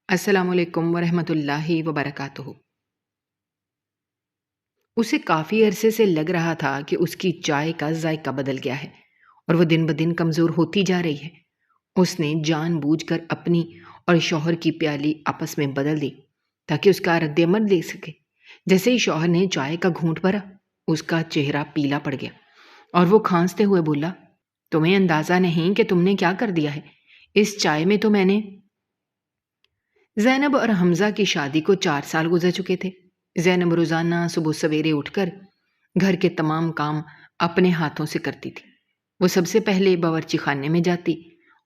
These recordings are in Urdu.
السلام علیکم ورحمۃ اللہ وبرکاتہ۔ اسے کافی عرصے سے لگ رہا تھا کہ اس کی چائے کا ذائقہ بدل گیا ہے اور وہ دن بدن کمزور ہوتی جا رہی ہے۔ اس نے جان بوجھ کر اپنی اور شوہر کی پیالی آپس میں بدل دی تاکہ اس کا رد عمل دے سکے۔ جیسے ہی شوہر نے چائے کا گھونٹ بھرا، اس کا چہرہ پیلا پڑ گیا اور وہ کھانستے ہوئے بولا، تمہیں اندازہ نہیں کہ تم نے کیا کر دیا ہے؟ اس چائے میں تو میں نے… زینب اور حمزہ کی شادی کو 4 سال گزر چکے تھے۔ زینب روزانہ صبح سویرے اٹھ کر گھر کے تمام کام اپنے ہاتھوں سے کرتی تھی۔ وہ سب سے پہلے باورچی خانے میں جاتی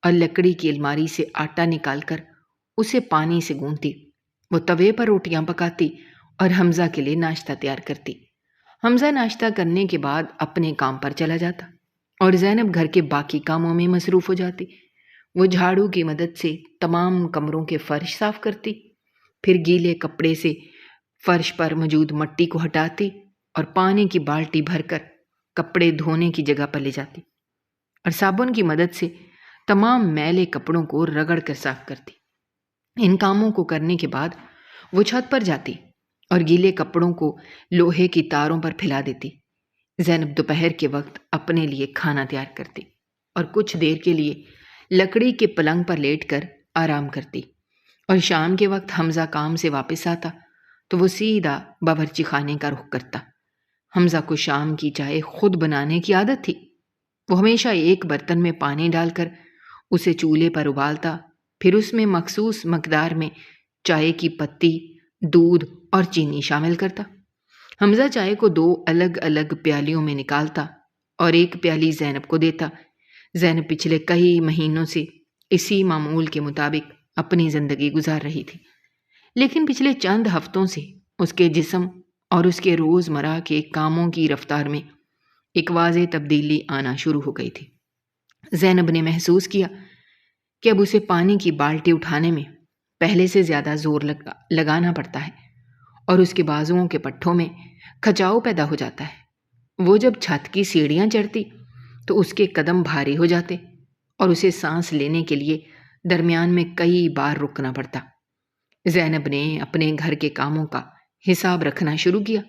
اور لکڑی کی الماری سے آٹا نکال کر اسے پانی سے گوندتی۔ وہ توے پر روٹیاں پکاتی اور حمزہ کے لیے ناشتہ تیار کرتی۔ حمزہ ناشتہ کرنے کے بعد اپنے کام پر چلا جاتا اور زینب گھر کے باقی کاموں میں مصروف ہو جاتی۔ وہ جھاڑو کی مدد سے تمام کمروں کے فرش صاف کرتی، پھر گیلے کپڑے سے فرش پر موجود مٹی کو ہٹاتی اور پانی کی بالٹی بھر کر کپڑے دھونے کی جگہ پر لے جاتی اور صابن کی مدد سے تمام میلے کپڑوں کو رگڑ کر صاف کرتی۔ ان کاموں کو کرنے کے بعد وہ چھت پر جاتی اور گیلے کپڑوں کو لوہے کی تاروں پر پھیلا دیتی۔ زینب دوپہر کے وقت اپنے لیے کھانا تیار کرتی اور کچھ دیر کے لیے لکڑی کے پلنگ پر لیٹ کر آرام کرتی، اور شام کے وقت حمزہ کام سے واپس آتا تو وہ سیدھا باورچی خانے کا رخ کرتا۔ حمزہ کو شام کی چائے خود بنانے کی عادت تھی۔ وہ ہمیشہ ایک برتن میں پانی ڈال کر اسے چولہے پر ابالتا، پھر اس میں مخصوص مقدار میں چائے کی پتی، دودھ اور چینی شامل کرتا۔ حمزہ چائے کو 2 الگ الگ پیالیوں میں نکالتا اور ایک پیالی زینب کو دیتا۔ زینب پچھلے کئی مہینوں سے اسی معمول کے مطابق اپنی زندگی گزار رہی تھی، لیکن پچھلے چند ہفتوں سے اس کے جسم اور اس کے روزمرہ کے کاموں کی رفتار میں ایک واضح تبدیلی آنا شروع ہو گئی تھی۔ زینب نے محسوس کیا کہ اب اسے پانی کی بالٹی اٹھانے میں پہلے سے زیادہ زور لگانا پڑتا ہے اور اس کے بازوؤں کے پٹھوں میں کھچاؤ پیدا ہو جاتا ہے۔ وہ جب چھت کی سیڑھیاں چڑھتی تو اس کے قدم بھاری ہو جاتے اور اسے سانس لینے کے لیے درمیان میں کئی بار رکنا پڑتا۔ زینب نے اپنے گھر کے کاموں کا حساب رکھنا شروع کیا۔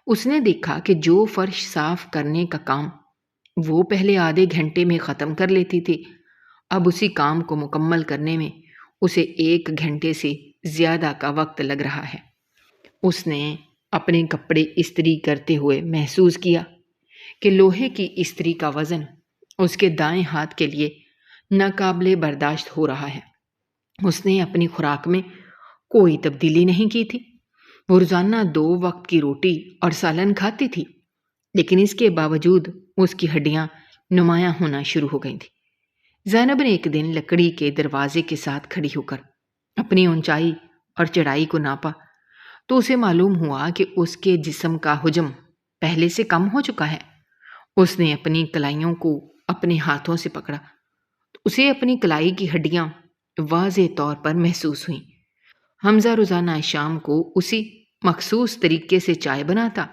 اس نے دیکھا کہ جو فرش صاف کرنے کا کام وہ پہلے آدھے گھنٹے میں ختم کر لیتی تھی، اب اسی کام کو مکمل کرنے میں اسے 1 گھنٹے سے زیادہ کا وقت لگ رہا ہے۔ اس نے اپنے کپڑے استری کرتے ہوئے محسوس کیا کہ لوہے کی استری کا وزن اس کے دائیں ہاتھ کے لیے ناقابل برداشت ہو رہا ہے۔ اس نے اپنی خوراک میں کوئی تبدیلی نہیں کی تھی۔ وہ روزانہ 2 وقت کی روٹی اور سالن کھاتی تھی، لیکن اس کے باوجود اس کی ہڈیاں نمایاں ہونا شروع ہو گئی تھیں۔ زینب نے ایک دن لکڑی کے دروازے کے ساتھ کھڑی ہو کر اپنی اونچائی اور چڑھائی کو ناپا تو اسے معلوم ہوا کہ اس کے جسم کا حجم پہلے سے کم ہو چکا ہے۔ اس نے اپنی کلائیوں کو اپنے ہاتھوں سے پکڑا تو اسے اپنی کلائی کی ہڈیاں واضح طور پر محسوس ہوئیں۔ حمزہ روزانہ شام کو اسی مخصوص طریقے سے چائے بناتا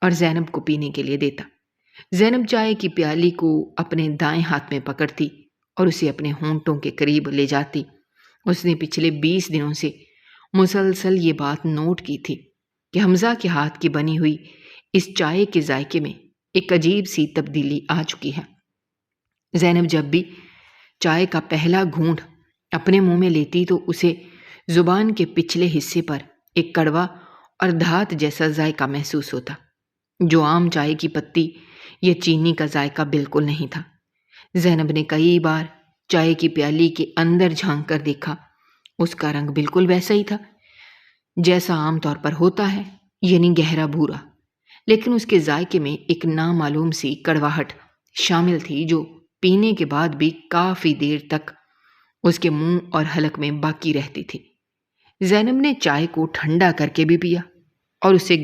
اور زینب کو پینے کے لیے دیتا۔ زینب چائے کی پیالی کو اپنے دائیں ہاتھ میں پکڑتی اور اسے اپنے ہونٹوں کے قریب لے جاتی۔ اس نے پچھلے 20 دنوں سے مسلسل یہ بات نوٹ کی تھی کہ حمزہ کے ہاتھ کی بنی ہوئی اس چائے کے ذائقے میں ایک عجیب سی تبدیلی آ چکی ہے۔ زینب جب بھی چائے کا پہلا گھونٹ اپنے منہ میں لیتی تو اسے زبان کے پچھلے حصے پر ایک کڑوا اور دھات جیسا ذائقہ محسوس ہوتا، جو عام چائے کی پتی یا چینی کا ذائقہ بالکل نہیں تھا۔ زینب نے کئی بار چائے کی پیالی کے اندر جھانک کر دیکھا۔ اس کا رنگ بالکل ویسا ہی تھا جیسا عام طور پر ہوتا ہے، یعنی گہرا بھورا، لیکن اس کے ذائقے میں ایک نامعلوم سی کڑواہٹ شامل تھی جو پینے کے بعد بھی کافی دیر تک اس کے منہ اور حلق میں باقی رہتی تھی۔ زینب نے چائے کو ٹھنڈا کر کے بھی پیا اور اسے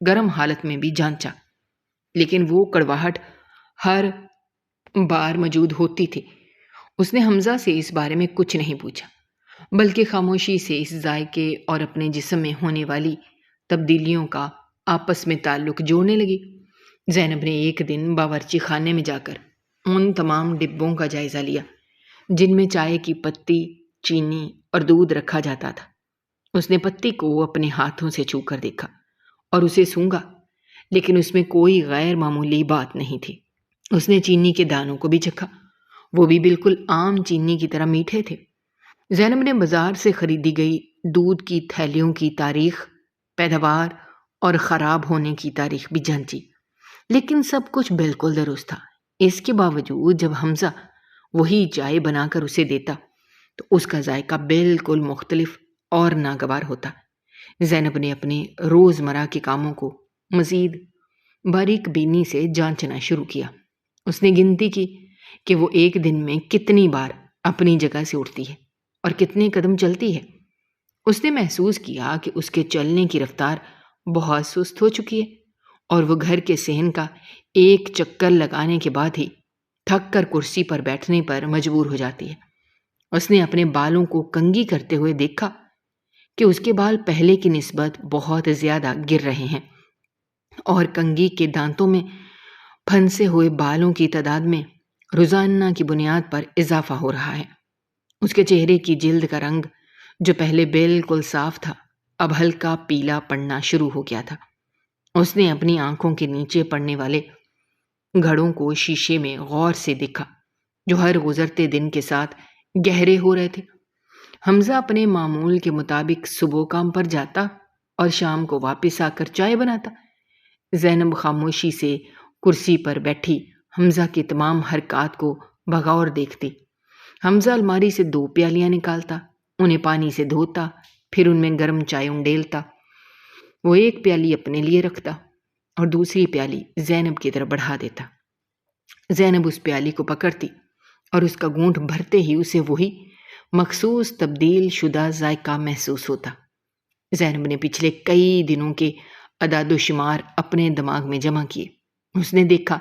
گرم حالت میں بھی جانچا، لیکن وہ کڑواہٹ ہر بار موجود ہوتی تھی۔ اس نے حمزہ سے اس بارے میں کچھ نہیں پوچھا، بلکہ خاموشی سے اس ذائقے اور اپنے جسم میں ہونے والی تبدیلیوں کا آپس میں تعلق جوڑنے لگی۔ زینب نے ایک دن باورچی خانے میں جا کر ان تمام ڈبوں کا جائزہ لیا جن میں چائے کی پتی، چینی اور دودھ رکھا جاتا تھا۔ اس نے پتی کو اپنے ہاتھوں سے چھو کر دیکھا اور اسے سونگھا، لیکن اس میں کوئی غیر معمولی بات نہیں تھی۔ اس نے چینی کے دانوں کو بھی چکھا، وہ بھی بالکل عام چینی کی طرح میٹھے تھے۔ زینب نے بازار سے خریدی گئی دودھ کی تھیلیوں کی تاریخ، پیداوار اور خراب ہونے کی تاریخ بھی جانچی، لیکن سب کچھ بالکل درست تھا۔ اس کے باوجود جب حمزہ وہی چائے بنا کر اسے دیتا تو اس کا ذائقہ بالکل مختلف اور ناگوار ہوتا۔ زینب نے اپنے روزمرہ کے کاموں کو مزید باریک بینی سے جانچنا شروع کیا۔ اس نے گنتی کی کہ وہ ایک دن میں کتنی بار اپنی جگہ سے اٹھتی ہے اور کتنے قدم چلتی ہے۔ اس نے محسوس کیا کہ اس کے چلنے کی رفتار بہت سست ہو چکی ہے اور وہ گھر کے صحن کا ایک چکر لگانے کے بعد ہی تھک کر کرسی پر بیٹھنے پر مجبور ہو جاتی ہے۔ اس نے اپنے بالوں کو کنگھی کرتے ہوئے دیکھا کہ اس کے بال پہلے کی نسبت بہت زیادہ گر رہے ہیں اور کنگھی کے دانتوں میں پھنسے ہوئے بالوں کی تعداد میں روزانہ کی بنیاد پر اضافہ ہو رہا ہے۔ اس کے چہرے کی جلد کا رنگ جو پہلے بالکل صاف تھا اب ہلکا پیلا پڑنا شروع ہو گیا تھا۔ اس نے اپنی آنکھوں کے نیچے پڑنے والے گھڑوں کو شیشے میں غور سے دیکھا جو ہر گزرتے دن کے ساتھ گہرے ہو رہے تھے۔ حمزہ اپنے معمول کے مطابق صبح کام پر جاتا اور شام کو واپس آ کر چائے بناتا۔ زینب خاموشی سے کرسی پر بیٹھی حمزہ کی تمام حرکات کو بغور دیکھتی۔ حمزہ الماری سے 2 پیالیاں نکالتا، انہیں پانی سے دھوتا، پھر ان میں گرم چائے انڈیلتا۔ وہ ایک پیالی اپنے لیے رکھتا اور دوسری پیالی زینب کی طرف بڑھا دیتا۔ زینب اس پیالی کو پکڑتی اور اس کا گھونٹ بھرتے ہی اسے وہی مخصوص تبدیل شدہ ذائقہ محسوس ہوتا۔ زینب نے پچھلے کئی دنوں کے اعداد و شمار اپنے دماغ میں جمع کیے۔ اس نے دیکھا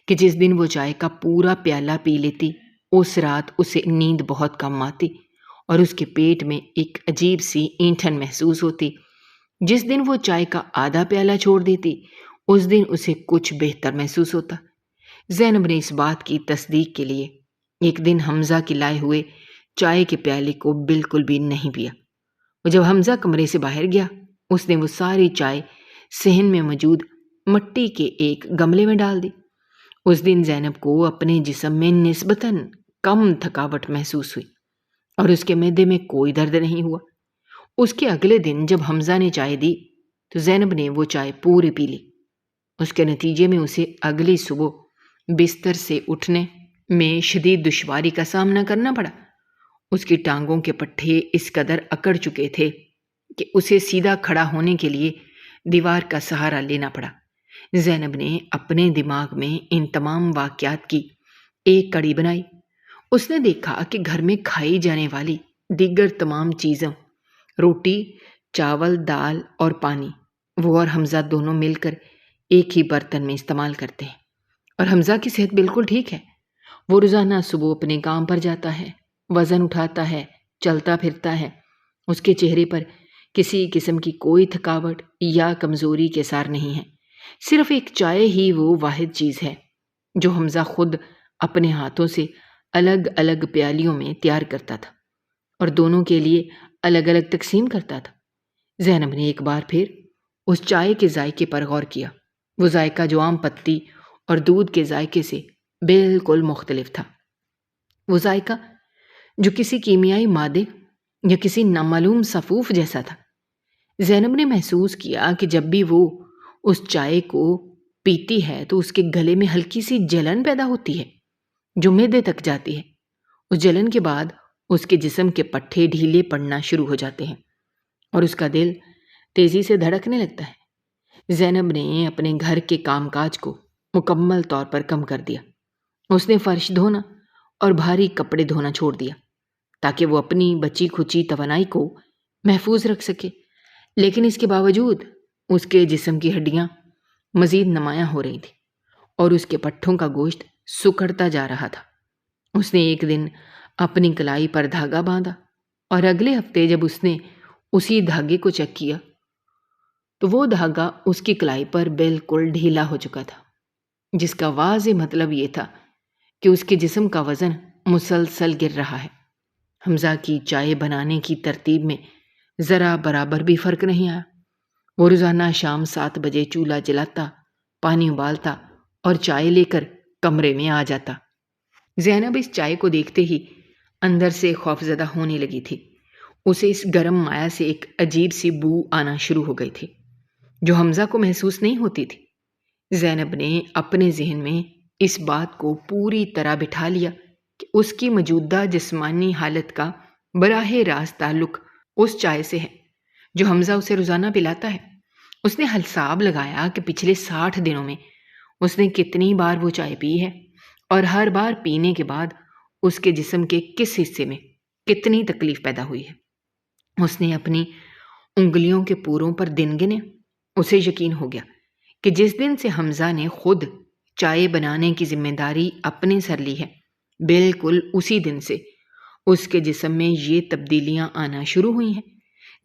کہ جس دن وہ چائے کا پورا پیالہ پی لیتی اس رات اسے نیند بہت کم آتی اور اس کے پیٹ میں ایک عجیب سی اینٹھن محسوس ہوتی۔ جس دن وہ چائے کا آدھا پیالہ چھوڑ دیتی اس دن اسے کچھ بہتر محسوس ہوتا۔ زینب نے اس بات کی تصدیق کے لیے ایک دن حمزہ کے لائے ہوئے چائے کے پیالے کو بالکل بھی نہیں پیا۔ وہ جب حمزہ کمرے سے باہر گیا اس نے وہ ساری چائے صحن میں موجود مٹی کے ایک گملے میں ڈال دی۔ اس دن زینب کو اپنے جسم میں نسبتاً کم تھکاوٹ محسوس ہوئی اور اس کے معدے میں کوئی درد نہیں ہوا۔ اس کے اگلے دن جب حمزہ نے چائے دی تو زینب نے وہ چائے پوری پی لی۔ اس کے نتیجے میں اسے اگلی صبح بستر سے اٹھنے میں شدید دشواری کا سامنا کرنا پڑا۔ اس کی ٹانگوں کے پٹھے اس قدر اکڑ چکے تھے کہ اسے سیدھا کھڑا ہونے کے لیے دیوار کا سہارا لینا پڑا۔ زینب نے اپنے دماغ میں ان تمام واقعات کی ایک کڑی بنائی۔ اس نے دیکھا کہ گھر میں کھائی جانے والی دیگر تمام چیزیں، روٹی، چاول، دال اور پانی، وہ اور حمزہ دونوں مل کر ایک ہی برتن میں استعمال کرتے ہیں، اور حمزہ کی صحت بالکل ٹھیک ہے۔ وہ روزانہ صبح اپنے کام پر جاتا ہے، وزن اٹھاتا ہے، چلتا پھرتا ہے۔ اس کے چہرے پر کسی قسم کی کوئی تھکاوٹ یا کمزوری کے آثار نہیں ہے۔ صرف ایک چائے ہی وہ واحد چیز ہے جو حمزہ خود اپنے ہاتھوں سے الگ الگ پیالیوں میں تیار کرتا تھا اور دونوں کے لیے الگ الگ تقسیم کرتا تھا۔ زینب نے ایک بار پھر اس چائے کے ذائقے پر غور کیا۔ وہ ذائقہ جو عام پتی اور دودھ کے ذائقے سے بالکل مختلف تھا۔ وہ ذائقہ جو کسی کیمیائی مادے یا کسی نامعلوم سفوف جیسا تھا۔ زینب نے محسوس کیا کہ جب بھی وہ اس چائے کو پیتی ہے تو اس کے گلے میں ہلکی سی جلن پیدا ہوتی ہے جو معدے تک جاتی ہے۔ اس جلن کے بعد اس کے جسم کے پٹھے ڈھیلے پڑنا شروع ہو جاتے ہیں اور اس کا دل تیزی سے دھڑکنے لگتا ہے۔ زینب نے اپنے گھر کے کام کاج کو مکمل طور پر کم کر دیا۔ اس نے فرش دھونا اور بھاری کپڑے دھونا چھوڑ دیا تاکہ وہ اپنی بچی کھچی توانائی کو محفوظ رکھ سکے، لیکن اس کے باوجود اس کے جسم کی ہڈیاں مزید نمایاں ہو رہی تھیں اور اس کے پٹھوں کا گوشت سکڑتا جا رہا تھا۔ اس نے ایک دن اپنی کلائی پر دھاگا باندھا اور اگلے ہفتے جب اس نے اسی دھاگے کو چیک کیا تو وہ دھاگا اس کی کلائی پر بالکل ڈھیلا ہو چکا تھا، جس کا واضح مطلب یہ تھا کہ اس کے جسم کا وزن مسلسل گر رہا ہے۔ حمزہ کی چائے بنانے کی ترتیب میں ذرا برابر بھی فرق نہیں آیا۔ وہ روزانہ شام 7 بجے چولہا جلاتا، پانی ابالتا اور چائے لے کر کمرے میں آ جاتا۔ زینب اس چائے کو دیکھتے ہی اندر سے خوفزدہ ہونے لگی تھی۔ اسے اس گرم مایا سے ایک عجیب سی بو آنا شروع ہو گئی تھی جو حمزہ کو محسوس نہیں ہوتی تھی۔ زینب نے اپنے ذہن میں اس بات کو پوری طرح بٹھا لیا کہ اس کی موجودہ جسمانی حالت کا براہ راست تعلق اس چائے سے ہے جو حمزہ اسے روزانہ پلاتا ہے۔ اس نے حساب لگایا کہ پچھلے 60 دنوں میں اس نے کتنی بار وہ چائے پی ہے اور ہر بار پینے کے بعد اس کے جسم کے کس حصے میں کتنی تکلیف پیدا ہوئی ہے۔ اس نے اپنی انگلیوں کے پوروں پر دن گنے۔ اسے یقین ہو گیا کہ جس دن سے حمزہ نے خود چائے بنانے کی ذمہ داری اپنے سر لی ہے، بالکل اسی دن سے اس کے جسم میں یہ تبدیلیاں آنا شروع ہوئی ہیں۔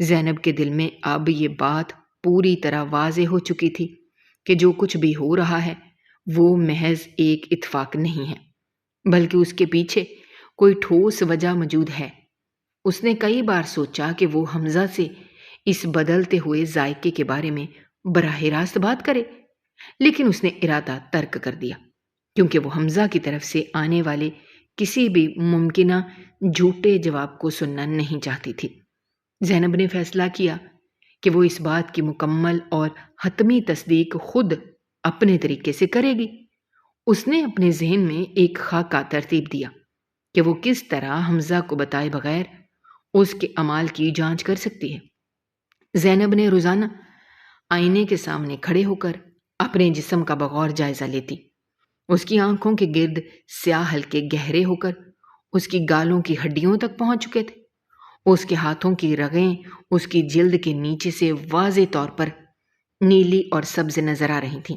زینب کے دل میں اب یہ بات پوری طرح واضح ہو چکی تھی کہ جو کچھ بھی ہو رہا ہے وہ محض ایک اتفاق نہیں ہے، بلکہ اس کے پیچھے کوئی ٹھوس وجہ موجود ہے۔ اس نے کئی بار سوچا کہ وہ حمزہ سے اس بدلتے ہوئے ذائقے کے بارے میں براہ راست بات کرے، لیکن اس نے ارادہ ترک کر دیا کیونکہ وہ حمزہ کی طرف سے آنے والے کسی بھی ممکنہ جھوٹے جواب کو سننا نہیں چاہتی تھی۔ زینب نے فیصلہ کیا کہ وہ اس بات کی مکمل اور حتمی تصدیق خود اپنے طریقے سے کرے گی۔ اس نے اپنے ذہن میں ایک خاکہ ترتیب دیا کہ وہ کس طرح حمزہ کو بتائے بغیر اس کے اعمال کی جانچ کر سکتی ہے۔ زینب نے روزانہ آئینے کے سامنے کھڑے ہو کر اپنے جسم کا بغور جائزہ لیتی۔ اس کی آنکھوں کے گرد سیاہ حلقے گہرے ہو کر اس کی گالوں کی ہڈیوں تک پہنچ چکے تھے۔ اس کے ہاتھوں کی رگیں اس کی جلد کے نیچے سے واضح طور پر نیلی اور سبز نظر آ رہی تھیں۔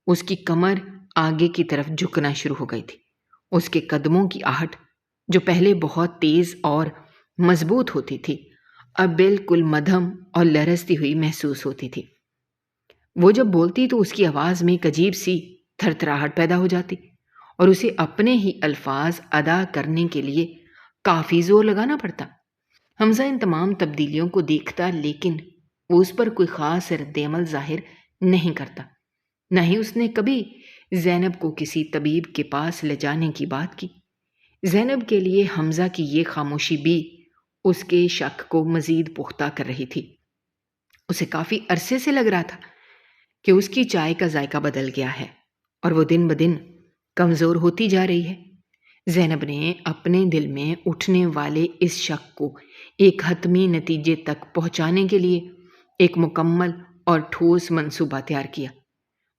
اس کی کمر آگے کی طرف جھکنا شروع ہو گئی تھی۔ اس کے قدموں کی آہٹ جو پہلے بہت تیز اور مضبوط ہوتی تھی اب بالکل مدھم اور لرزتی ہوئی محسوس ہوتی تھی۔ وہ جب بولتی تو اس کی آواز میں ایک عجیب سی تھرتھراہٹ پیدا ہو جاتی اور اسے اپنے ہی الفاظ ادا کرنے کے لیے کافی زور لگانا پڑتا۔ حمزہ ان تمام تبدیلیوں کو دیکھتا لیکن وہ اس پر کوئی خاص رد عمل ظاہر نہیں کرتا۔ نہ ہی اس نے کبھی زینب کو کسی طبیب کے پاس لے جانے کی بات کی۔ زینب کے لیے حمزہ کی یہ خاموشی بھی اس کے شک کو مزید پختہ کر رہی تھی۔ اسے کافی عرصے سے لگ رہا تھا کہ اس کی چائے کا ذائقہ بدل گیا ہے اور وہ دن بدن کمزور ہوتی جا رہی ہے۔ زینب نے اپنے دل میں اٹھنے والے اس شک کو ایک حتمی نتیجے تک پہنچانے کے لیے ایک مکمل اور ٹھوس منصوبہ تیار کیا۔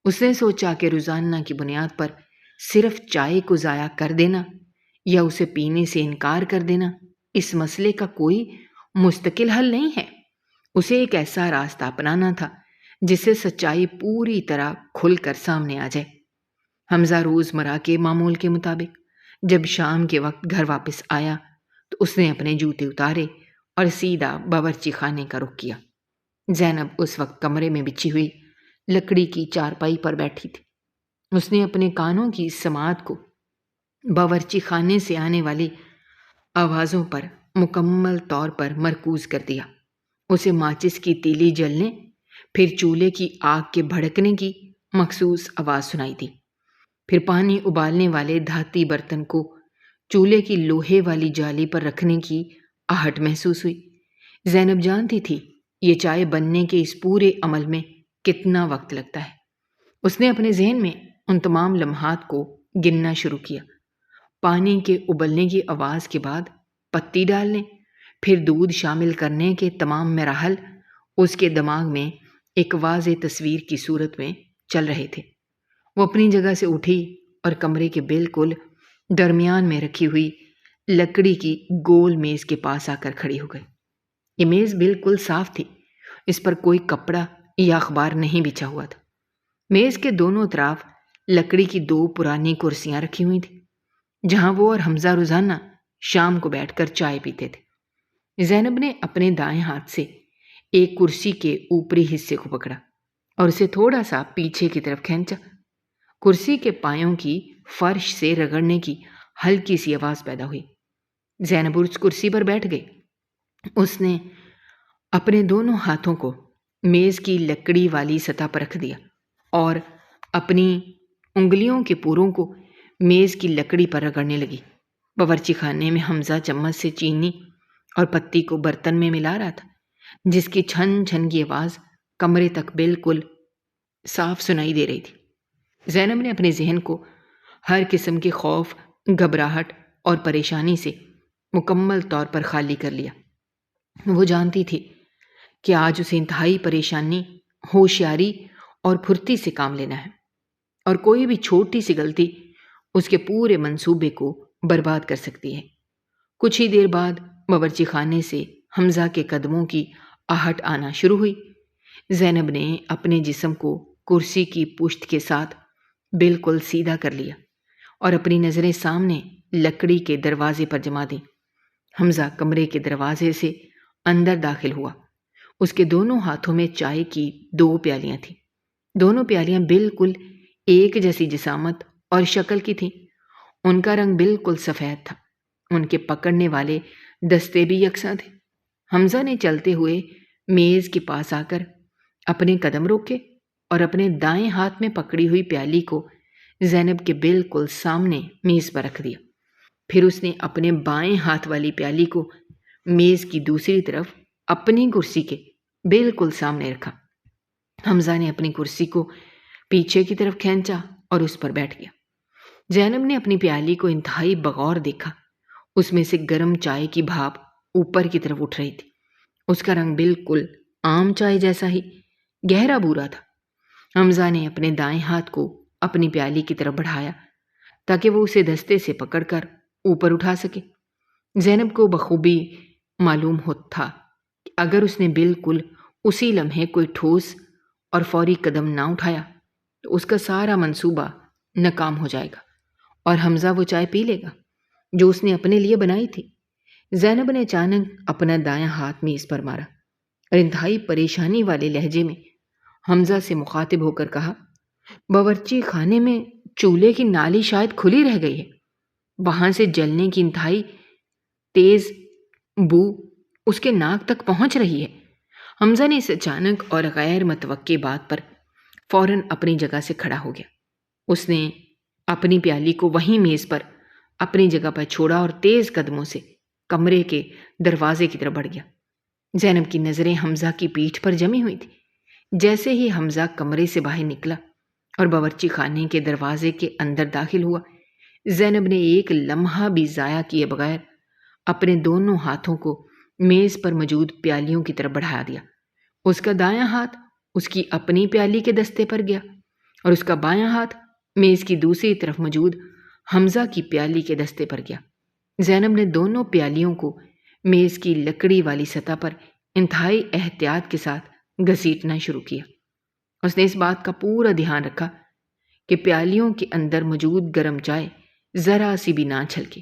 اس نے سوچا کہ روزانہ کی بنیاد پر صرف چائے کو ضائع کر دینا یا اسے پینے سے انکار کر دینا اس مسئلے کا کوئی مستقل حل نہیں ہے۔ اسے ایک ایسا راستہ اپنانا تھا جس سے سچائی پوری طرح کھل کر سامنے آ جائے۔ حمزہ روزمرہ کے معمول کے مطابق جب شام کے وقت گھر واپس آیا تو اس نے اپنے جوتے اتارے اور سیدھا باورچی خانے کا رخ کیا۔ زینب اس وقت کمرے میں بچھی ہوئی لکڑی کی چارپائی پر بیٹھی تھی۔ اس نے اپنے کانوں کی سماعت کو باورچی خانے سے آنے والی آوازوں پر مکمل طور پر مرکوز کر دیا۔ اسے ماچس کی تیلی جلنے پھر چولہے کی آگ کے بھڑکنے کی مخصوص آواز سنائی دی۔ پھر پانی ابالنے والے دھاتی برتن کو چولہے کی لوہے والی جالی پر رکھنے کی آہٹ محسوس ہوئی۔ زینب جانتی تھی یہ چائے بننے کے اس پورے عمل میں کتنا وقت لگتا ہے۔ اس نے اپنے ذہن میں ان تمام لمحات کو گننا شروع کیا۔ پانی کے ابلنے کی آواز کے بعد پتی ڈالنے، پھر دودھ شامل کرنے کے تمام مراحل اس کے دماغ میں ایک واضح تصویر کی صورت میں چل رہے تھے۔ وہ اپنی جگہ سے اٹھی اور کمرے کے بالکل درمیان میں رکھی ہوئی لکڑی کی گول میز کے پاس آ کر کھڑی ہو گئی۔ یہ میز بالکل صاف تھی، اس پر کوئی کپڑا یا اخبار نہیں بچھا ہوا تھا۔ میز کے دونوں طرف لکڑی کی 2 پرانی کرسیاں رکھی ہوئی تھیں جہاں وہ اور حمزہ روزانہ شام کو بیٹھ کر چائے پیتے تھے۔ زینب نے اپنے دائیں ہاتھ سے ایک کرسی کے اوپری حصے کو پکڑا اور اسے تھوڑا سا پیچھے کی طرف کھینچا۔ کرسی کے پایوں کی فرش سے رگڑنے کی ہلکی سی آواز پیدا ہوئی۔ زینب اس کرسی پر بیٹھ گئی۔ اس نے اپنے دونوں ہاتھوں کو میز کی لکڑی والی سطح پر رکھ دیا اور اپنی انگلیوں کے پوروں کو میز کی لکڑی پر رگڑنے لگی۔ باورچی خانے میں حمزہ چمچ سے چینی اور پتی کو برتن میں ملا رہا تھا، جس کی چھن چھن کی آواز کمرے تک بالکل صاف سنائی دے رہی تھی۔ زینب نے اپنے ذہن کو ہر قسم کے خوف، گھبراہٹ اور پریشانی سے مکمل طور پر خالی کر لیا۔ وہ جانتی تھی کہ آج اسے انتہائی پریشانی، ہوشیاری اور پھرتی سے کام لینا ہے، اور کوئی بھی چھوٹی سی غلطی اس کے پورے منصوبے کو برباد کر سکتی ہے۔ کچھ ہی دیر بعد باورچی خانے سے حمزہ کے قدموں کی آہٹ آنا شروع ہوئی۔ زینب نے اپنے جسم کو کرسی کی پشت کے ساتھ بالکل سیدھا کر لیا اور اپنی نظریں سامنے لکڑی کے دروازے پر جما دیں۔ حمزہ کمرے کے دروازے سے اندر داخل ہوا۔ اس کے دونوں ہاتھوں میں چائے کی 2 پیالیاں تھیں۔ دونوں پیالیاں بالکل ایک جیسی جسامت اور شکل کی تھیں۔ ان کا رنگ بالکل سفید تھا۔ ان کے پکڑنے والے دستے بھی یکساں تھے۔ حمزہ نے چلتے ہوئے میز کے پاس آ کر اپنے قدم روکے اور اپنے دائیں ہاتھ میں پکڑی ہوئی پیالی کو زینب کے بالکل سامنے میز پر رکھ دیا۔ پھر اس نے اپنے بائیں ہاتھ والی پیالی کو میز کی دوسری طرف اپنی کرسی کے بالکل سامنے رکھا۔ حمزہ نے اپنی کرسی کو پیچھے کی طرف کھینچا اور اس پر بیٹھ گیا۔ زینب نے اپنی پیالی کو انتہائی بغور دیکھا۔ اس میں سے گرم چائے کی بھاپ اوپر کی طرف اٹھ رہی تھی۔ اس کا رنگ بالکل عام چائے جیسا ہی گہرا بھورا تھا۔ حمزہ نے اپنے دائیں ہاتھ کو اپنی پیالی کی طرف بڑھایا تاکہ وہ اسے دستے سے پکڑ کر اوپر اٹھا سکے۔ زینب کو بخوبی معلوم ہوتا تھا کہ اگر اس نے بالکل اسی لمحے کوئی ٹھوس اور فوری قدم نہ اٹھایا تو اس کا سارا منصوبہ ناکام ہو جائے گا اور حمزہ وہ چائے پی لے گا جو اس نے اپنے لیے بنائی تھی۔ زینب نے اچانک اپنا دایاں ہاتھ میز پر مارا اور انتہائی پریشانی والے لہجے میں حمزہ سے مخاطب ہو کر کہا، باورچی خانے میں چولہے کی نالی شاید کھلی رہ گئی ہے۔ وہاں سے جلنے کی انتہائی تیز بو اس کے ناک تک پہنچ رہی ہے۔ حمزہ نے اس اچانک اور غیر متوقع بات پر فوراً اپنی جگہ سے کھڑا ہو گیا۔ اس نے اپنی پیالی کو وہیں میز پر اپنی جگہ پر چھوڑا اور تیز قدموں سے کمرے کے دروازے کی طرف بڑھ گیا۔ زینب کی نظریں حمزہ کی پیٹھ پر جمی ہوئی تھی۔ جیسے ہی حمزہ کمرے سے باہر نکلا اور باورچی خانے کے دروازے کے اندر داخل ہوا، زینب نے ایک لمحہ بھی ضائع کیے بغیر اپنے دونوں ہاتھوں کو میز پر موجود پیالیوں کی طرف بڑھا دیا۔ اس کا دایاں ہاتھ اس کی اپنی پیالی کے دستے پر گیا اور اس کا بایاں ہاتھ میز کی دوسری طرف موجود حمزہ کی پیالی کے دستے پر گیا۔ زینب نے دونوں پیالیوں کو میز کی لکڑی والی سطح پر انتہائی احتیاط کے ساتھ گھسیٹنا شروع کیا۔ اس نے اس بات کا پورا دھیان رکھا کہ پیالیوں کے اندر موجود گرم چائے ذرا سی بھی نہ چھلکے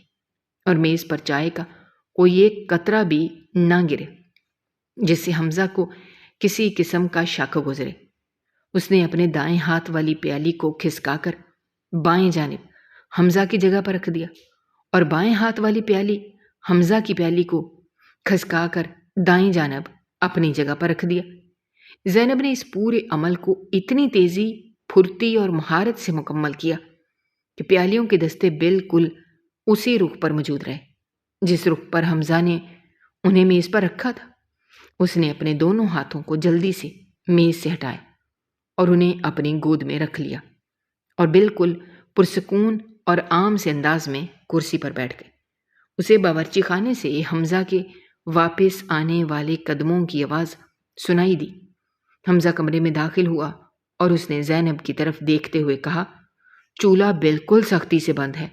اور میز پر چائے کا کوئی ایک قطرہ بھی نہ گرے جس سے حمزہ کو کسی قسم کا شک گزرے۔ اس نے اپنے دائیں ہاتھ والی پیالی کو کھسکا کر بائیں جانب حمزہ کی جگہ پر رکھ دیا اور بائیں ہاتھ والی پیالی حمزہ کی پیالی کو کھسکا کر دائیں جانب اپنی جگہ پر رکھ دیا۔ زینب نے اس پورے عمل کو اتنی تیزی، پھرتی اور مہارت سے مکمل کیا کہ پیالیوں کے دستے بالکل اسی رخ پر موجود رہے جس رخ پر حمزہ نے انہیں میز پر رکھا تھا۔ اس نے اپنے دونوں ہاتھوں کو جلدی سے میز سے ہٹایا اور انہیں اپنی گود میں رکھ لیا اور بالکل پرسکون اور عام سے انداز میں کرسی پر بیٹھ گئے۔ اسے باورچی خانے سے حمزہ کے واپس آنے والے قدموں کی آواز سنائی دی۔ حمزہ کمرے میں داخل ہوا اور اس نے زینب کی طرف دیکھتے ہوئے کہا، چولہا بالکل سختی سے بند ہے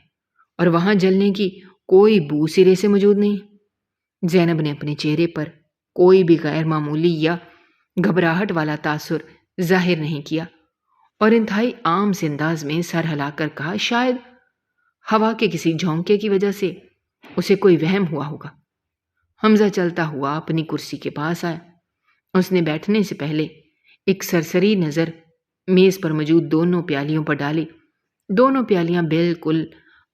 اور وہاں جلنے کی کوئی بو سرے سے موجود نہیں۔ زینب نے اپنے چہرے پر کوئی بھی غیر معمولی یا گھبراہٹ والا تاثر ظاہر نہیں کیا اور انتہائی عام سے انداز میں سر ہلا کر کہا، شاید ہوا کے کسی جھونکے کی وجہ سے اسے کوئی وہم ہوا ہوگا۔ حمزہ چلتا ہوا اپنی کرسی کے پاس آیا۔ اس نے بیٹھنے سے پہلے ایک سرسری نظر میز پر موجود دونوں پیالیوں پر ڈالی۔ دونوں پیالیاں بالکل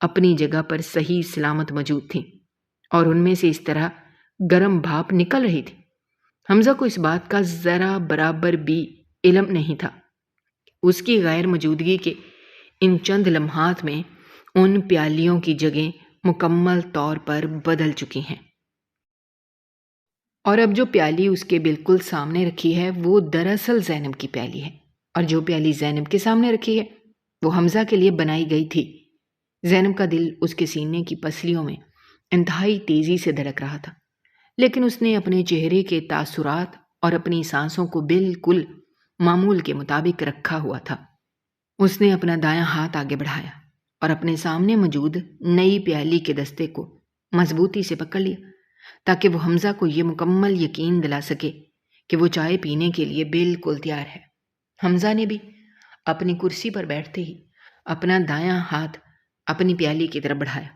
اپنی جگہ پر صحیح سلامت موجود تھیں اور ان میں سے اس طرح گرم بھاپ نکل رہی تھی۔ حمزہ کو اس بات کا ذرا برابر بھی علم نہیں تھا۔ اس کی غیر موجودگی کے ان چند لمحات میں ان پیالیوں کی جگہیں مکمل طور پر بدل چکی ہیں، اور اب جو پیالی اس کے بالکل سامنے رکھی ہے وہ دراصل زینب کی پیالی ہے، اور جو پیالی زینب کے سامنے رکھی ہے وہ حمزہ کے لیے بنائی گئی تھی۔ زینب کا دل اس کے سینے کی پسلیوں میں انتہائی تیزی سے دھڑک رہا تھا، لیکن اس نے اپنے چہرے کے تاثرات اور اپنی سانسوں کو بالکل معمول کے مطابق رکھا ہوا تھا۔ اس نے اپنا دایاں ہاتھ آگے بڑھایا اور اپنے سامنے موجود نئی پیالی کے دستے کو مضبوطی سے پکڑ لیا، تاکہ وہ حمزہ کو یہ مکمل یقین دلا سکے کہ وہ چائے پینے کے لیے بالکل تیار ہے۔ حمزہ نے بھی اپنی کرسی پر بیٹھتے ہی اپنا دایاں ہاتھ اپنی پیالی کی طرف بڑھایا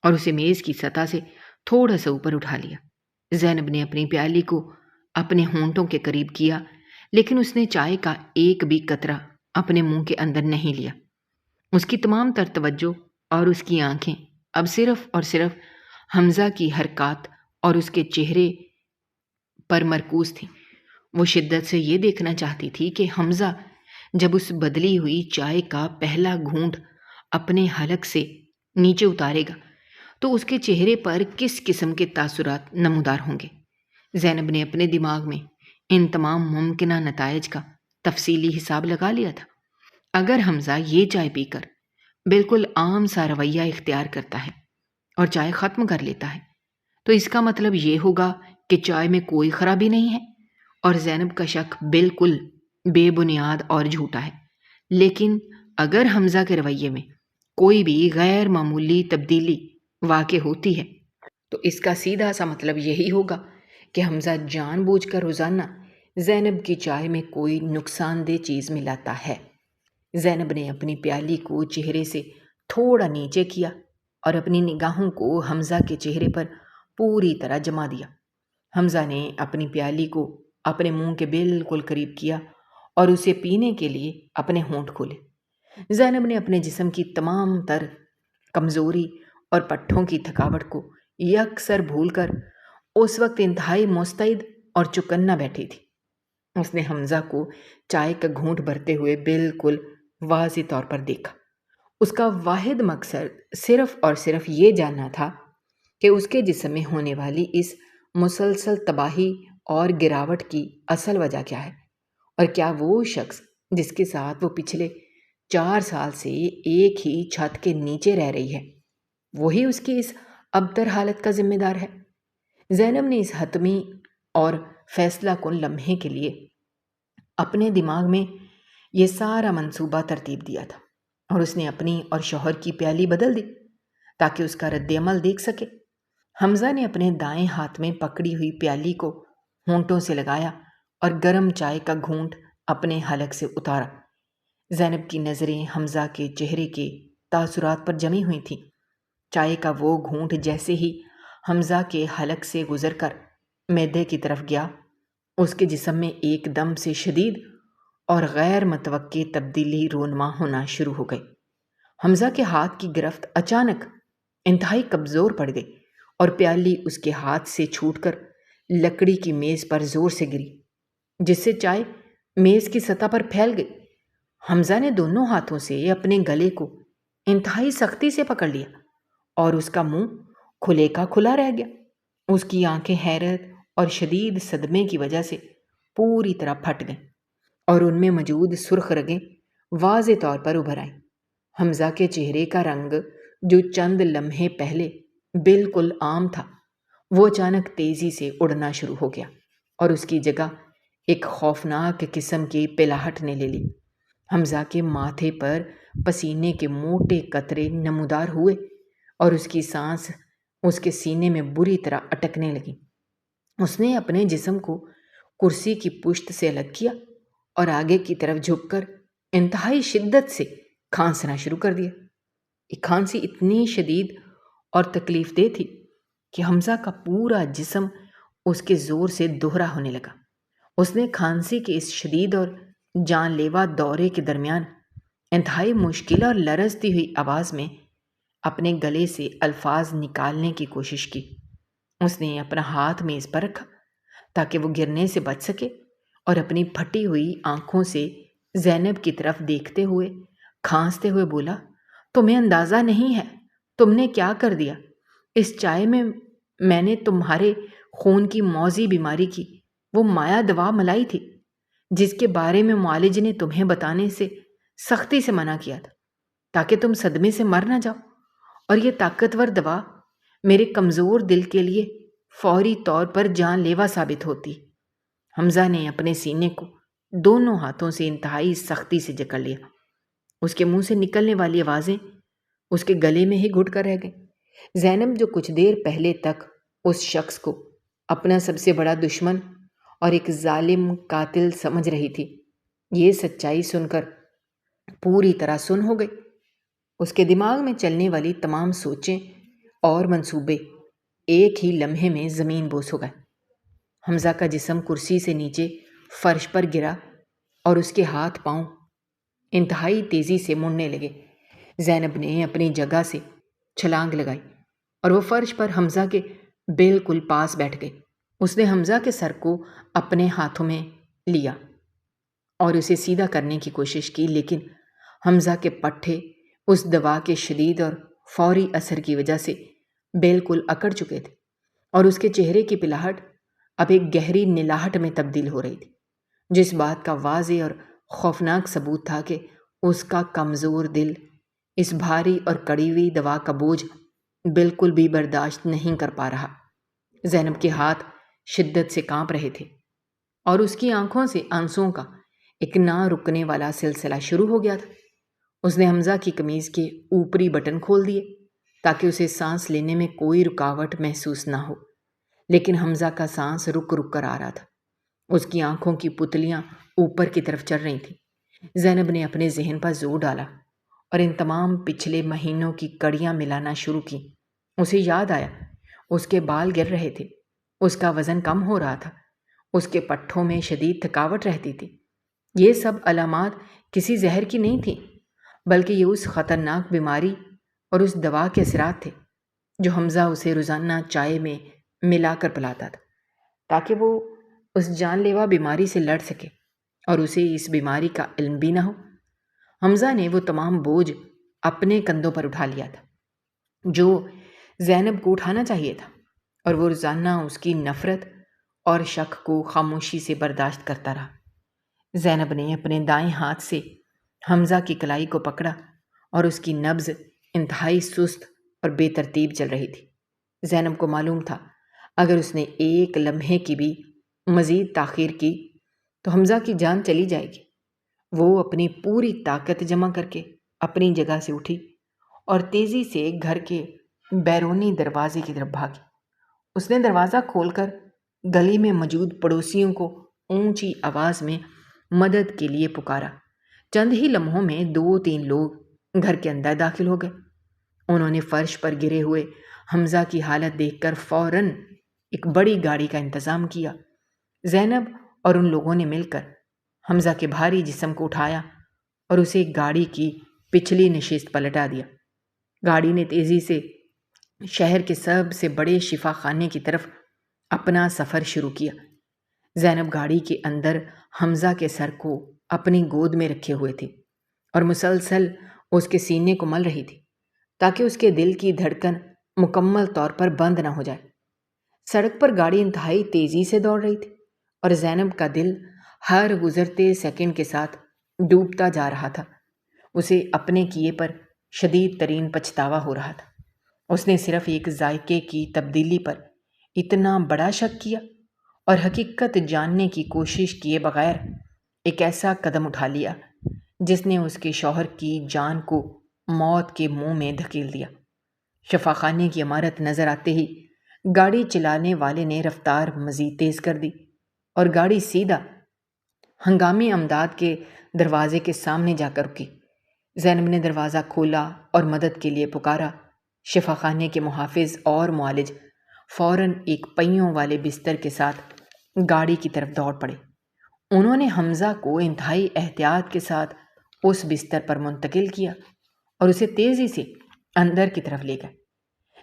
اور اسے میز کی سطح سے تھوڑا سا اوپر اٹھا لیا۔ زینب نے اپنی پیالی کو اپنے ہونٹوں کے قریب کیا، لیکن اس نے چائے کا ایک بھی قطرہ اپنے منہ کے اندر نہیں لیا۔ اس کی تمام تر توجہ اور اس کی آنکھیں اب صرف اور صرف حمزہ کی حرکات اور اس کے چہرے پر مرکوز تھیں۔ وہ شدت سے یہ دیکھنا چاہتی تھی کہ حمزہ جب اس بدلی ہوئی چائے کا پہلا گھونٹ اپنے حلق سے نیچے اتارے گا تو اس کے چہرے پر کس قسم کے تاثرات نمودار ہوں گے۔ زینب نے اپنے دماغ میں ان تمام ممکنہ نتائج کا تفصیلی حساب لگا لیا تھا۔ اگر حمزہ یہ چائے پی کر بالکل عام سا رویہ اختیار کرتا ہے اور چائے ختم کر لیتا ہے تو اس کا مطلب یہ ہوگا کہ چائے میں کوئی خرابی نہیں ہے، اور زینب کا شک بالکل بے بنیاد اور جھوٹا ہے۔ لیکن اگر حمزہ کے رویے میں کوئی بھی غیر معمولی تبدیلی واقع ہوتی ہے تو اس کا سیدھا سا مطلب یہی ہوگا کہ حمزہ جان بوجھ کر روزانہ زینب کی چائے میں کوئی نقصان دہ چیز ملاتا ہے۔ زینب نے اپنی پیالی کو چہرے سے تھوڑا نیچے کیا اور اپنی نگاہوں کو حمزہ کے چہرے پر پوری طرح جما دیا۔ حمزہ نے اپنی پیالی کو اپنے منہ کے بالکل قریب کیا اور اسے پینے کے لیے اپنے ہونٹ کھولے۔ زینب نے اپنے جسم کی تمام تر کمزوری اور پٹھوں کی تھکاوٹ کو یکسر بھول کر اس وقت انتہائی مستعد اور چکنا بیٹھی تھی۔ اس نے حمزہ کو چائے کا گھونٹ بھرتے ہوئے بالکل واضح طور پر دیکھا۔ اس کا واحد مقصد صرف اور صرف یہ جاننا تھا کہ اس کے جسم میں ہونے والی اس مسلسل تباہی اور گراوٹ کی اصل وجہ کیا ہے، اور کیا وہ شخص جس کے ساتھ وہ پچھلے 4 سال سے ایک ہی چھت کے نیچے رہ رہی ہے وہی اس کی اس ابتر حالت کا ذمہ دار ہے۔ زینب نے اس حتمی اور فیصلہ کن لمحے کے لیے اپنے دماغ میں یہ سارا منصوبہ ترتیب دیا تھا، اور اس نے اپنی اور شوہر کی پیالی بدل دی تاکہ اس کا رد عمل دیکھ سکے۔ حمزہ نے اپنے دائیں ہاتھ میں پکڑی ہوئی پیالی کو ہونٹوں سے لگایا اور گرم چائے کا گھونٹ اپنے حلق سے اتارا۔ زینب کی نظریں حمزہ کے چہرے کے تاثرات پر جمی ہوئی تھیں۔ چائے کا وہ گھونٹ جیسے ہی حمزہ کے حلق سے گزر کر معدے کی طرف گیا، اس کے جسم میں ایک دم سے شدید اور غیر متوقع تبدیلی رونما ہونا شروع ہو گئی۔ حمزہ کے ہاتھ کی گرفت اچانک انتہائی کمزور پڑ گئی اور پیالی اس کے ہاتھ سے چھوٹ کر لکڑی کی میز پر زور سے گری، جس سے چائے میز کی سطح پر پھیل گئی۔ حمزہ نے دونوں ہاتھوں سے اپنے گلے کو انتہائی سختی سے پکڑ لیا اور اس کا منہ کھلے کا کھلا رہ گیا۔ اس کی آنکھیں حیرت اور شدید صدمے کی وجہ سے پوری طرح پھٹ گئیں اور ان میں موجود سرخ رگیں واضح طور پر ابھر آئیں۔ حمزہ کے چہرے کا رنگ جو چند لمحے پہلے بالکل عام تھا وہ اچانک تیزی سے اڑنا شروع ہو گیا اور اس کی جگہ ایک خوفناک قسم کی پلاہٹ نے لے لی۔ حمزہ کے ماتھے پر پسینے کے موٹے قطرے نمودار ہوئے اور اس کی سانس اس کے سینے میں بری طرح اٹکنے لگی۔ اس نے اپنے جسم کو کرسی کی پشت سے الگ کیا اور آگے کی طرف جھک کر انتہائی شدت سے کھانسنا شروع کر دیا۔ یہ کھانسی اتنی شدید اور تکلیف دہ تھی کہ حمزہ کا پورا جسم اس کے زور سے دوہرا ہونے لگا۔ اس نے کھانسی کے اس شدید اور جان لیوا دورے کے درمیان انتہائی مشکل اور لرزتی ہوئی آواز میں اپنے گلے سے الفاظ نکالنے کی کوشش کی۔ اس نے اپنا ہاتھ میز پر رکھا تاکہ وہ گرنے سے بچ سکے اور اپنی پھٹی ہوئی آنکھوں سے زینب کی طرف دیکھتے ہوئے کھانستے ہوئے بولا، تمہیں اندازہ نہیں ہے تم نے کیا کر دیا۔ اس چائے میں نے تمہارے خون کی موذی بیماری کی وہ مایا دوا ملائی تھی جس کے بارے میں معالج نے تمہیں بتانے سے سختی سے منع کیا تھا تاکہ تم صدمے سے مر نہ جاؤ، اور یہ طاقتور دوا میرے کمزور دل کے لیے فوری طور پر جان لیوا ثابت ہوتی۔ حمزہ نے اپنے سینے کو دونوں ہاتھوں سے انتہائی سختی سے جکڑ لیا۔ اس کے منہ سے نکلنے والی آوازیں اس کے گلے میں ہی گھٹ کر رہ گئیں۔ زینب جو کچھ دیر پہلے تک اس شخص کو اپنا سب سے بڑا دشمن اور ایک ظالم قاتل سمجھ رہی تھی، یہ سچائی سن کر پوری طرح سن ہو گئی۔ اس کے دماغ میں چلنے والی تمام سوچیں اور منصوبے ایک ہی لمحے میں زمین بوس ہو گئے۔ حمزہ کا جسم کرسی سے نیچے فرش پر گرا اور اس کے ہاتھ پاؤں انتہائی تیزی سے مڑنے لگے۔ زینب نے اپنی جگہ سے چھلانگ لگائی اور وہ فرش پر حمزہ کے بالکل پاس بیٹھ گئی۔ اس نے حمزہ کے سر کو اپنے ہاتھوں میں لیا اور اسے سیدھا کرنے کی کوشش کی، لیکن حمزہ کے پٹھے اس دوا کے شدید اور فوری اثر کی وجہ سے بالکل اکڑ چکے تھے اور اس کے چہرے کی پلاہٹ اب ایک گہری نلاہٹ میں تبدیل ہو رہی تھی، جس بات کا واضح اور خوفناک ثبوت تھا کہ اس کا کمزور دل اس بھاری اور کڑی ہوئی دوا کا بوجھ بالکل بھی برداشت نہیں کر پا رہا۔ زینب کے ہاتھ شدت سے کانپ رہے تھے اور اس کی آنکھوں سے آنسوؤں کا ایک نہ رکنے والا سلسلہ شروع ہو گیا تھا۔ اس نے حمزہ کی قمیض کے اوپری بٹن کھول دیے تاکہ اسے سانس لینے میں کوئی رکاوٹ محسوس نہ ہو، لیکن حمزہ کا سانس رک رک کر آ رہا تھا۔ اس کی آنکھوں کی پتلیاں اوپر کی طرف چڑھ رہی تھیں۔ زینب نے اپنے ذہن پر زور ڈالا اور ان تمام پچھلے مہینوں کی کڑیاں ملانا شروع کی۔ اسے یاد آیا اس کے بال گر رہے تھے، اس کا وزن کم ہو رہا تھا، اس کے پٹھوں میں شدید تھکاوٹ رہتی تھی۔ یہ سب علامات کسی زہر کی نہیں تھیں، بلکہ یہ اس خطرناک بیماری اور اس دوا کے اثرات تھے جو حمزہ اسے روزانہ چائے میں ملا کر پلاتا تھا تاکہ وہ اس جان لیوا بیماری سے لڑ سکے اور اسے اس بیماری کا علم بھی نہ ہو۔ حمزہ نے وہ تمام بوجھ اپنے کندھوں پر اٹھا لیا تھا جو زینب کو اٹھانا چاہیے تھا، اور وہ روزانہ اس کی نفرت اور شک کو خاموشی سے برداشت کرتا رہا۔ زینب نے اپنے دائیں ہاتھ سے حمزہ کی کلائی کو پکڑا اور اس کی نبض انتہائی سست اور بے ترتیب چل رہی تھی۔ زینب کو معلوم تھا اگر اس نے ایک لمحے کی بھی مزید تاخیر کی تو حمزہ کی جان چلی جائے گی۔ وہ اپنی پوری طاقت جمع کر کے اپنی جگہ سے اٹھی اور تیزی سے گھر کے بیرونی دروازے کی طرف بھاگی۔ اس نے دروازہ کھول کر گلی میں موجود پڑوسیوں کو اونچی آواز میں مدد کے لیے پکارا۔ چند ہی لمحوں میں 2-3 لوگ گھر کے اندر داخل ہو گئے۔ انہوں نے فرش پر گرے ہوئے حمزہ کی حالت دیکھ کر فوراً ایک بڑی گاڑی کا انتظام کیا۔ زینب اور ان لوگوں نے مل کر حمزہ کے بھاری جسم کو اٹھایا اور اسے گاڑی کی پچھلی نشست پر لٹا دیا۔ گاڑی نے تیزی سے شہر کے سب سے بڑے شفا خانے کی طرف اپنا سفر شروع کیا۔ زینب گاڑی کے اندر حمزہ کے سر کو اپنی گود میں رکھے ہوئے تھی اور مسلسل اس کے سینے کو مل رہی تھی تاکہ اس کے دل کی دھڑکن مکمل طور پر بند نہ ہو جائے۔ سڑک پر گاڑی انتہائی تیزی سے دوڑ رہی تھی اور زینب کا دل ہر گزرتے سیکنڈ کے ساتھ ڈوبتا جا رہا تھا۔ اسے اپنے کیے پر شدید ترین پچھتاوا ہو رہا تھا۔ اس نے صرف ایک ذائقے کی تبدیلی پر اتنا بڑا شک کیا اور حقیقت جاننے کی کوشش کیے بغیر ایک ایسا قدم اٹھا لیا جس نے اس کے شوہر کی جان کو موت کے منہ میں دھکیل دیا۔ شفا خانے کی عمارت نظر آتے ہی گاڑی چلانے والے نے رفتار مزید تیز کر دی اور گاڑی سیدھا ہنگامی امداد کے دروازے کے سامنے جا کر رکی۔ زینب نے دروازہ کھولا اور مدد کے لیے پکارا۔ شفا خانے کے محافظ اور معالج فوراً ایک پہیوں والے بستر کے ساتھ گاڑی کی طرف دوڑ پڑے۔ انہوں نے حمزہ کو انتہائی احتیاط کے ساتھ اس بستر پر منتقل کیا اور اسے تیزی سے اندر کی طرف لے گئے۔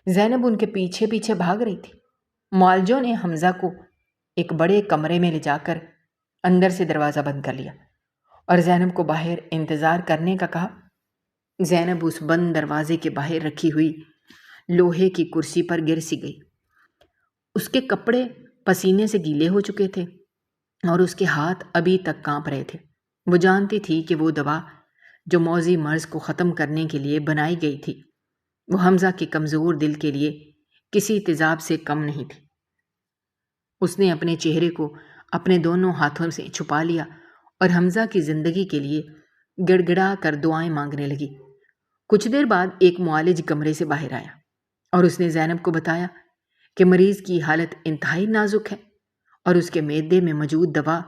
زینب ان کے پیچھے پیچھے بھاگ رہی تھی۔ معالجوں نے حمزہ کو ایک بڑے کمرے میں لے جا کر اندر سے دروازہ بند کر لیا اور زینب کو باہر انتظار کرنے کا کہا۔ زینب اس بند دروازے کے باہر رکھی ہوئی لوہے کی کرسی پر گر سی گئی۔ اس کے کپڑے پسینے سے گیلے ہو چکے تھے اور اس کے ہاتھ ابھی تک کانپ رہے تھے۔ وہ جانتی تھی کہ وہ دوا جو موذی مرض کو ختم کرنے کے لیے بنائی گئی تھی وہ حمزہ کے کمزور دل کے لیے کسی تیزاب سے کم نہیں تھی۔ اس نے اپنے چہرے کو اپنے دونوں ہاتھوں سے چھپا لیا اور حمزہ کی زندگی کے لیے گڑ گڑا کر دعائیں مانگنے لگی۔ کچھ دیر بعد ایک معالج کمرے سے باہر آیا اور اس نے زینب کو بتایا کہ مریض کی حالت انتہائی نازک ہے اور اس کے معدے میں موجود دوا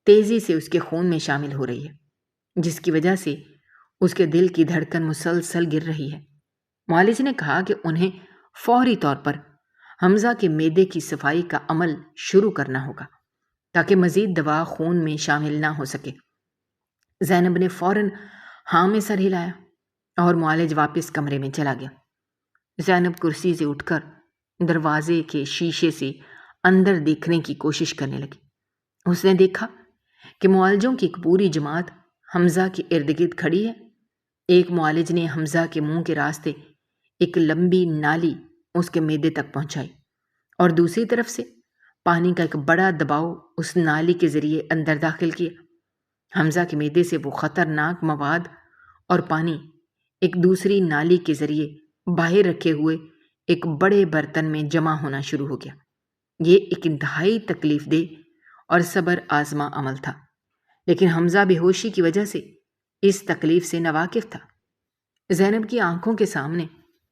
تیزی سے اس کے خون میں شامل ہو رہی ہے، جس کی وجہ سے اس کے دل کی دھڑکن مسلسل گر رہی ہے۔ معالج نے کہا کہ انہیں فوری طور پر حمزہ کے معدے کی صفائی کا عمل شروع کرنا ہوگا تاکہ مزید دوا خون میں شامل نہ ہو سکے۔ زینب نے فوراً ہاں میں سر ہلایا اور معالج واپس کمرے میں چلا گیا۔ زینب کرسی سے اٹھ کر دروازے کے شیشے سے اندر دیکھنے کی کوشش کرنے لگی۔ اس نے دیکھا کہ معالجوں کی ایک پوری جماعت حمزہ کے ارد گرد کھڑی ہے۔ ایک معالج نے حمزہ کے منہ کے راستے ایک لمبی نالی اس کے معدے تک پہنچائی اور دوسری طرف سے پانی کا ایک بڑا دباؤ اس نالی کے ذریعے اندر داخل کیا۔ حمزہ کے معدے سے وہ خطرناک مواد اور پانی ایک دوسری نالی کے ذریعے باہر رکھے ہوئے ایک بڑے برتن میں جمع ہونا شروع ہو گیا۔ یہ ایک انتہائی تکلیف دہ اور صبر آزما عمل تھا، لیکن حمزہ بے ہوشی کی وجہ سے اس تکلیف سے ناواقف تھا۔ زینب کی آنکھوں کے سامنے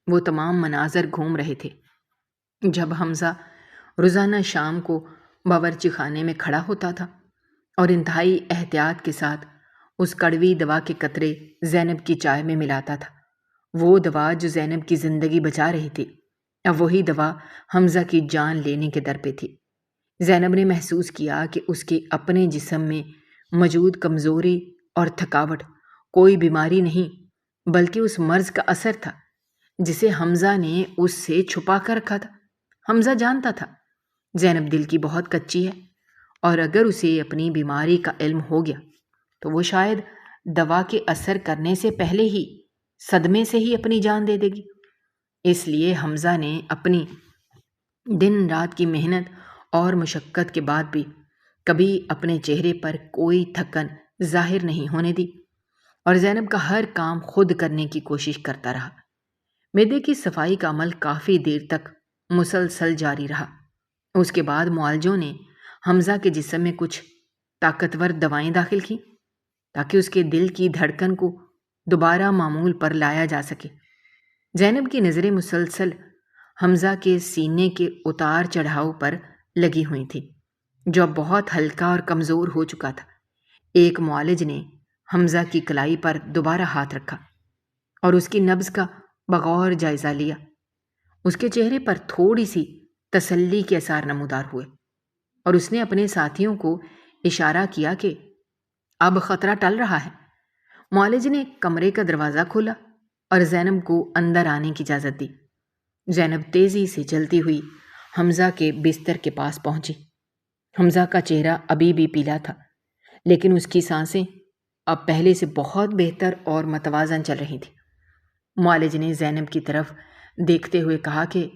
وہ تمام مناظر گھوم رہے تھے۔ جب حمزہ روزانہ شام کو باورچی خانے میں کھڑا ہوتا تھا اور انتہائی احتیاط کے ساتھ اس کڑوی دوا کے قطرے زینب کی چائے میں ملاتا تھا، وہ دوا جو زینب کی زندگی بچا رہی تھی، اب وہی دوا حمزہ کی جان لینے کے در پہ تھی۔ زینب نے محسوس کیا کہ اس کے اپنے جسم میں موجود کمزوری اور تھکاوٹ کوئی بیماری نہیں بلکہ اس مرض کا اثر تھا جسے حمزہ نے اس سے چھپا کر رکھا تھا۔ حمزہ جانتا تھا زینب دل کی بہت کچی ہے اور اگر اسے اپنی بیماری کا علم ہو گیا تو وہ شاید دوا کے اثر کرنے سے پہلے ہی صدمے سے ہی اپنی جان دے دے گی۔ اس لیے حمزہ نے اپنی دن رات کی محنت اور مشقت کے بعد بھی کبھی اپنے چہرے پر کوئی تھکن ظاہر نہیں ہونے دی اور زینب کا ہر کام خود کرنے کی کوشش کرتا رہا۔ معدے کی صفائی کا عمل کافی دیر تک مسلسل جاری رہا۔ اس کے بعد معالجوں نے حمزہ کے جسم میں کچھ طاقتور دوائیں داخل کیں تاکہ اس کے دل کی دھڑکن کو دوبارہ معمول پر لایا جا سکے۔ زینب کی نظریں مسلسل حمزہ کے سینے کے اتار چڑھاؤ پر لگی ہوئی تھیں جو اب بہت ہلکا اور کمزور ہو چکا تھا۔ ایک معالج نے حمزہ کی کلائی پر دوبارہ ہاتھ رکھا اور اس کی نبض کا بغور جائزہ لیا۔ اس کے چہرے پر تھوڑی سی تسلی کے آثار نمودار ہوئے اور اس نے اپنے ساتھیوں کو اشارہ کیا کہ اب خطرہ ٹل رہا ہے۔ معالج نے کمرے کا دروازہ کھولا اور زینب کو اندر آنے کی اجازت دی۔ زینب تیزی سے چلتی ہوئی حمزہ کے بستر کے پاس پہنچی۔ حمزہ کا چہرہ ابھی بھی پیلا تھا لیکن اس کی سانسیں اب پہلے سے بہت بہتر اور متوازن چل رہی تھیں۔ معالج نے زینب کی طرف دیکھتے ہوئے کہا کہ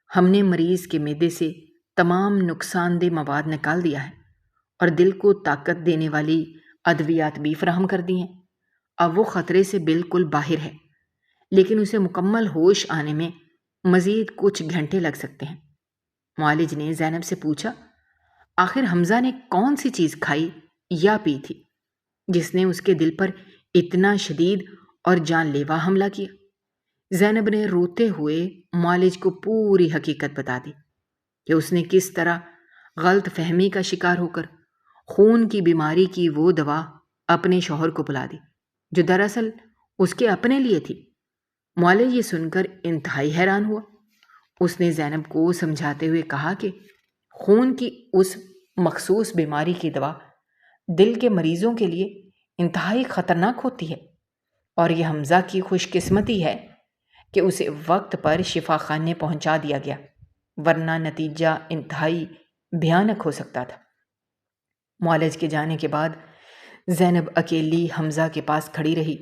ہم نے مریض کے معدے سے تمام نقصان دہ مواد نکال دیا ہے اور دل کو طاقت دینے والی ادویات بھی فراہم کر دی ہیں۔ اب وہ خطرے سے بالکل باہر ہے لیکن اسے مکمل ہوش آنے میں مزید کچھ گھنٹے لگ سکتے ہیں۔ معالج نے زینب سے پوچھا، آخر حمزہ نے کون سی چیز کھائی یا پی تھی جس نے اس کے دل پر اتنا شدید اور جان لیوا حملہ کیا؟ زینب نے روتے ہوئے معالج کو پوری حقیقت بتا دی کہ اس نے کس طرح غلط فہمی کا شکار ہو کر خون کی بیماری کی وہ دوا اپنے شوہر کو پلا دی جو دراصل اس کے اپنے لیے تھی۔ معالج یہ سن کر انتہائی حیران ہوا۔ اس نے زینب کو سمجھاتے ہوئے کہا کہ خون کی اس مخصوص بیماری کی دوا دل کے مریضوں کے لیے انتہائی خطرناک ہوتی ہے اور یہ حمزہ کی خوش قسمتی ہے کہ اسے وقت پر شفا خانے پہنچا دیا گیا۔ ورنہ نتیجہ انتہائی بھیانک ہو سکتا تھا۔ معالج کے جانے کے بعد زینب اکیلی حمزہ کے پاس کھڑی رہی۔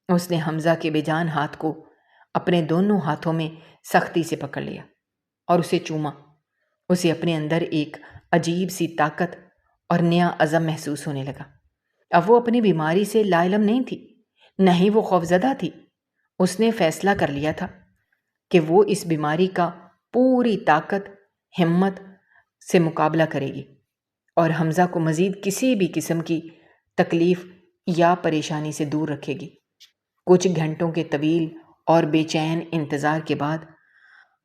اس نے حمزہ کے بے جان ہاتھ کو اپنے دونوں ہاتھوں میں سختی سے پکڑ لیا اور اسے چوما۔ اسے اپنے اندر ایک عجیب سی طاقت اور نیا عزم محسوس ہونے لگا۔ اب وہ اپنی بیماری سے لا علم نہیں تھی، نہ ہی وہ خوفزدہ تھی۔ اس نے فیصلہ کر لیا تھا کہ وہ اس بیماری کا پوری طاقت، ہمت سے مقابلہ کرے گی اور حمزہ کو مزید کسی بھی قسم کی تکلیف یا پریشانی سے دور رکھے گی۔ کچھ گھنٹوں کے طویل اور بے چین انتظار کے بعد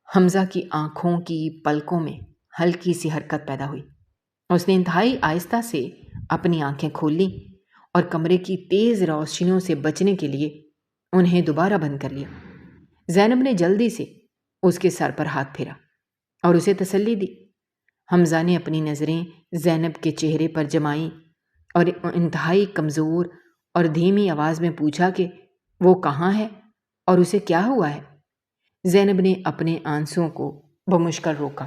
حمزہ کی آنکھوں کی پلکوں میں ہلکی سی حرکت پیدا ہوئی۔ اس نے انتہائی آہستہ سے اپنی آنکھیں کھول لیں اور کمرے کی تیز روشنیوں سے بچنے کے لیے انہیں دوبارہ بند کر لیا۔ زینب نے جلدی سے اس کے سر پر ہاتھ پھیرا اور اسے تسلی دی۔ حمزہ نے اپنی نظریں زینب کے چہرے پر جمائیں اور انتہائی کمزور اور دھیمی آواز میں پوچھا کہ وہ کہاں ہے اور اسے کیا ہوا ہے۔ زینب نے اپنے آنسوؤں کو بمشکل روکا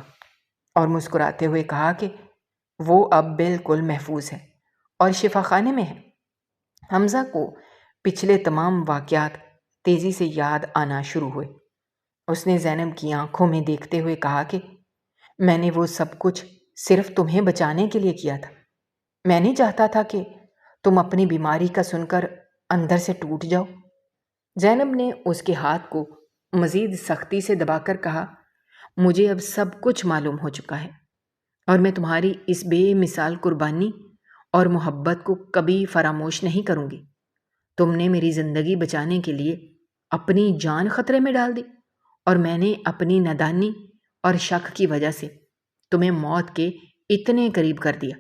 اور مسکراتے ہوئے کہا کہ وہ اب بالکل محفوظ ہے اور شفا خانے میں ہے۔ حمزہ کو پچھلے تمام واقعات تیزی سے یاد آنا شروع ہوئے۔ اس نے زینب کی آنکھوں میں دیکھتے ہوئے کہا کہ میں نے وہ سب کچھ صرف تمہیں بچانے کے لیے کیا تھا۔ میں نہیں چاہتا تھا کہ تم اپنی بیماری کا سن کر اندر سے ٹوٹ جاؤ۔ زینب نے اس کے ہاتھ کو مزید سختی سے دبا کر کہا، مجھے اب سب کچھ معلوم ہو چکا ہے اور میں تمہاری اس بے مثال قربانی اور محبت کو کبھی فراموش نہیں کروں گی۔ تم نے میری زندگی بچانے کے لیے اپنی جان خطرے میں ڈال دی اور میں نے اپنی نادانی اور شک کی وجہ سے تمہیں موت کے اتنے قریب کر دیا۔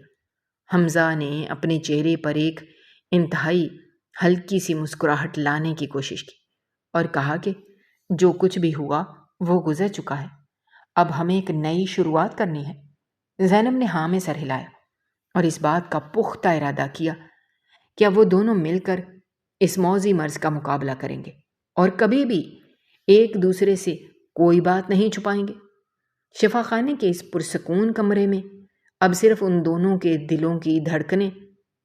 حمزہ نے اپنے چہرے پر ایک انتہائی ہلکی سی مسکراہٹ لانے کی کوشش کی اور کہا کہ جو کچھ بھی ہوا وہ گزر چکا ہے، اب ہمیں ایک نئی شروعات کرنی ہے۔ زینب نے ہاں میں سر ہلایا اور اس بات کا پختہ ارادہ کیا کہ اب وہ دونوں مل کر اس موذی مرض کا مقابلہ کریں گے اور کبھی بھی ایک دوسرے سے کوئی بات نہیں چھپائیں گے۔ شفا خانے کے اس پرسکون کمرے میں اب صرف ان دونوں کے دلوں کی دھڑکنیں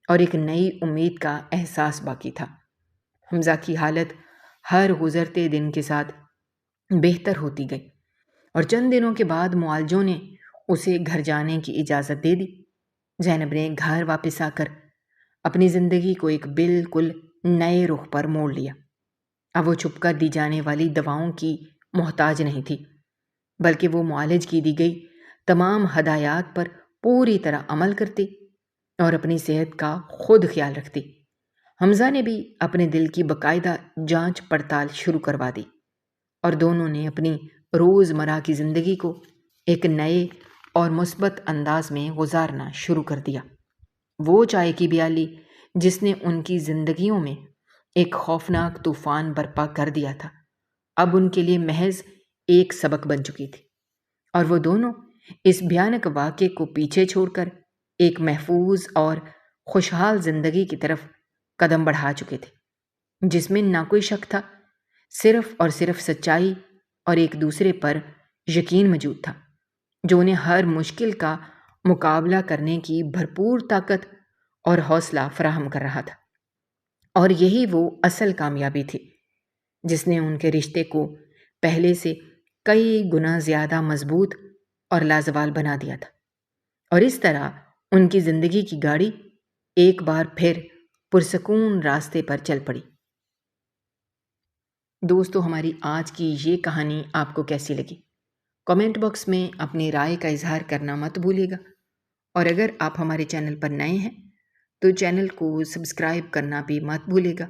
اور ایک نئی امید کا احساس باقی تھا۔ حمزہ کی حالت ہر گزرتے دن کے ساتھ بہتر ہوتی گئی اور چند دنوں کے بعد معالجوں نے اسے گھر جانے کی اجازت دے دی۔ زینب نے گھر واپس آ کر اپنی زندگی کو ایک بالکل نئے رخ پر موڑ لیا۔ اب وہ چھپ کر دی جانے والی دواؤں کی محتاج نہیں تھی، بلکہ وہ معالج کی دی گئی تمام ہدایات پر پوری طرح عمل کرتی اور اپنی صحت کا خود خیال رکھتی۔ حمزہ نے بھی اپنے دل کی باقاعدہ جانچ پڑتال شروع کروا دی اور دونوں نے اپنی روزمرہ کی زندگی کو ایک نئے اور مثبت انداز میں گزارنا شروع کر دیا۔ وہ چائے کی پیالی جس نے ان کی زندگیوں میں ایک خوفناک طوفان برپا کر دیا تھا، اب ان کے لیے محض ایک سبق بن چکی تھی، اور وہ دونوں اس بھیانک واقعے کو پیچھے چھوڑ کر ایک محفوظ اور خوشحال زندگی کی طرف قدم بڑھا چکے تھے، جس میں نہ کوئی شک تھا، صرف اور صرف سچائی اور ایک دوسرے پر یقین موجود تھا، جو انہیں ہر مشکل کا مقابلہ کرنے کی بھرپور طاقت اور حوصلہ فراہم کر رہا تھا۔ اور یہی وہ اصل کامیابی تھی جس نے ان کے رشتے کو پہلے سے کئی گنا زیادہ مضبوط اور لازوال بنا دیا تھا، اور اس طرح ان کی زندگی کی گاڑی ایک بار پھر پرسکون راستے پر چل پڑی۔ دوستو، ہماری آج کی یہ کہانی آپ کو کیسی لگی؟ کمنٹ باکس میں اپنی رائے کا اظہار کرنا مت بھولیے گا، اور اگر آپ ہمارے چینل پر نئے ہیں تو چینل کو سبسکرائب کرنا بھی مت بھولیے گا